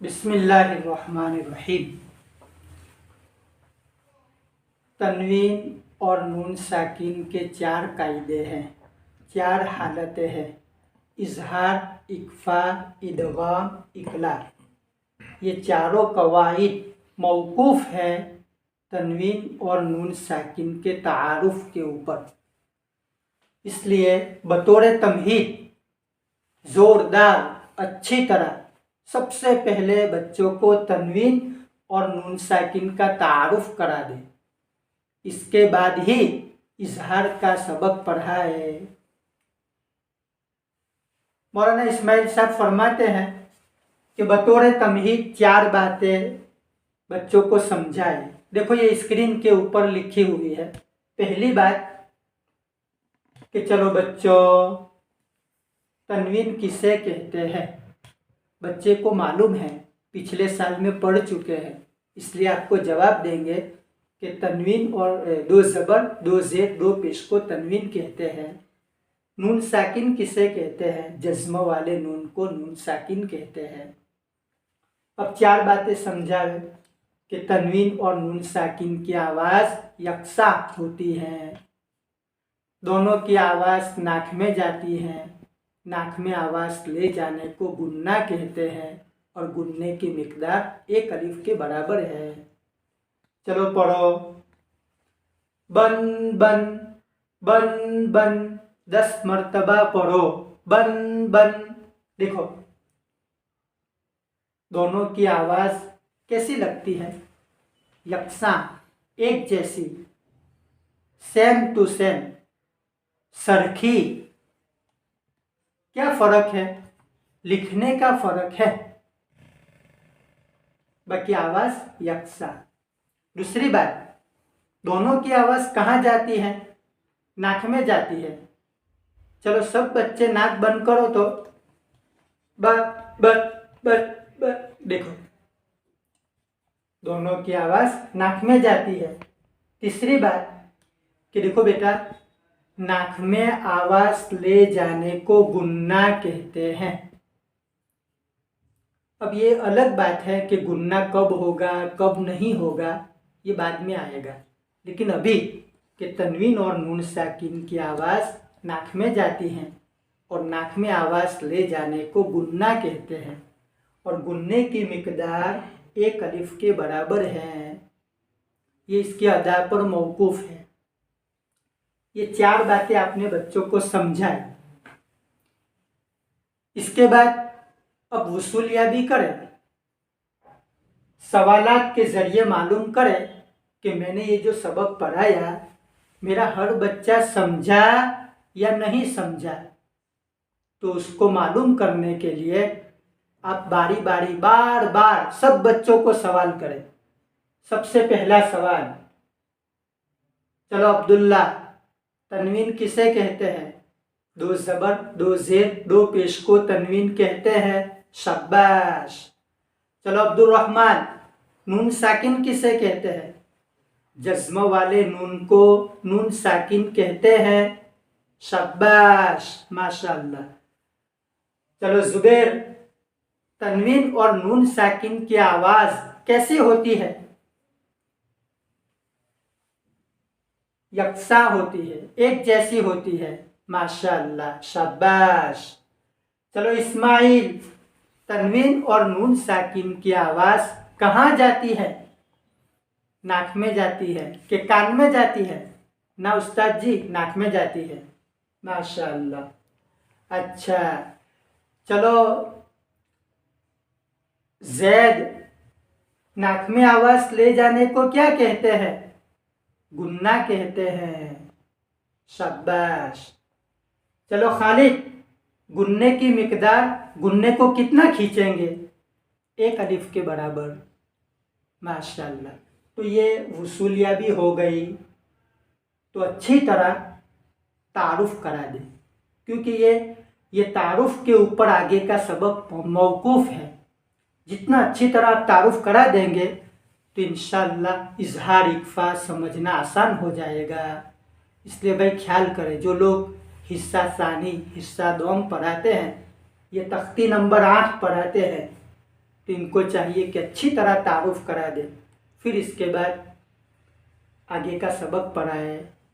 बिस्मिल्लाहिर्रहमानिर्रहीम। तन्वीन और नून साकिन के चार कायदे हैं, चार हालतें हैं: इजहार, इख्फा, इदगाम, इकलाब। ये चारों कवाइद मौकूफ़ हैं तन्वीन और नून साकिन के तारुफ के ऊपर। इसलिए बतौर तमहीद ज़ोरदार अच्छी तरह सबसे पहले बच्चों को तन्वीन और नून साकिन का तारुफ करा दें। इसके बाद ही इजहार का सबक पढ़ाए। मौलाना इस्माइल साहब फरमाते हैं कि बतौर तमहीद चार बातें बच्चों को समझाए। देखो ये स्क्रीन के ऊपर लिखी हुई है। पहली बात कि चलो बच्चों, तन्वीन किसे कहते हैं? बच्चे को मालूम है, पिछले साल में पढ़ चुके हैं, इसलिए आपको जवाब देंगे कि तन्वीन और दो ज़बर, दो ज़ेर, दो पेश को तन्वीन कहते हैं। नून साकिन किसे कहते हैं? जज्म वाले नून को नून साकिन कहते हैं। अब चार बातें समझाए कि तन्वीन और नून साकिन की आवाज़ यकसा होती है, दोनों की आवाज़ नाक में जाती है। नाक में आवाज़ ले जाने को गुन्ना कहते हैं और गुन्ने की मिकदार एक अलिफ के बराबर है। चलो पढ़ो। बन बन बन बन 10 मर्तबा पढ़ो। बन बन। देखो दोनों की आवाज़ कैसी लगती है? यकसा, एक जैसी, सेम टू सेम, सरखी। क्या फ़र्क है? लिखने का फ़र्क है, बाकी आवाज़ यकसा। दूसरी बात, दोनों की आवाज़ कहाँ जाती है? नाक में जाती है। चलो सब बच्चे नाक बंद करो तो ब ब ब ब। देखो दोनों की आवाज़ नाक में जाती है। तीसरी बात कि देखो बेटा, नाक में आवाज़ ले जाने को गुन्ना कहते हैं। अब ये अलग बात है कि गुन्ना कब होगा कब नहीं होगा, ये बाद में आएगा। लेकिन अभी कि तन्वीन और नून साकिन की आवाज़ नाक में जाती हैं और नाक में आवाज़ ले जाने को गुन्ना कहते हैं और गुन्ने की मिकदार एक अलिफ के बराबर है। ये इसकी अदा पर मौकूफ़ है। ये चार बातें आपने बच्चों को समझाई। इसके बाद अब वसूलियाबी करें, सवालात के ज़रिए मालूम करें कि मैंने ये जो सबक पढ़ाया मेरा हर बच्चा समझा या नहीं समझा। तो उसको मालूम करने के लिए आप बारी बारी बार बार सब बच्चों को सवाल करें। सबसे पहला सवाल, चलो अब्दुल्ला, तन्वीन किसे कहते हैं? दो ज़बर, दो ज़ेर, दो पेश को तन्वीन कहते हैं। शाबाश। चलो अब्दुल रहमान, नून साकिन किसे कहते हैं? जज्म वाले नून को नून साकिन कहते हैं। शाबाश, माशाअल्लाह। चलो जुबैर, तन्वीन और नून साकिन की आवाज़ कैसी होती है? यकसा होती है, एक जैसी होती है। माशाअल्लाह, शाबाश। चलो इस्माइल, तन्वीन और नून साकिन की आवाज़ कहाँ जाती है? नाक में जाती है कि कान में जाती है? ना उस्ताद जी, नाक में जाती है। माशाअल्लाह। अच्छा चलो जैद, नाक में आवाज़ ले जाने को क्या कहते हैं? गुन्ना कहते हैं। शाबाश। चलो खालिद, गुन्ने की मिकदार, गुन्ने को कितना खींचेंगे? एक अलिफ के बराबर। माशाअल्लाह। तो ये वसूलियाबी हो गई। तो अच्छी तरह तारुफ करा दें, क्योंकि ये तारुफ के ऊपर आगे का सबक मौकूफ़ है। जितना अच्छी तरह आप तारुफ करा देंगे तो इंशाअल्लाह इजहार इख्फा समझना आसान हो जाएगा। इसलिए भाई ख्याल करें, जो लोग हिस्सा सानी, हिस्सा दोम पढ़ाते हैं, ये तख्ती नंबर 8 पढ़ाते हैं, तो इनको चाहिए कि अच्छी तरह तारुफ करा दें, फिर इसके बाद आगे का सबक पढ़ाएं।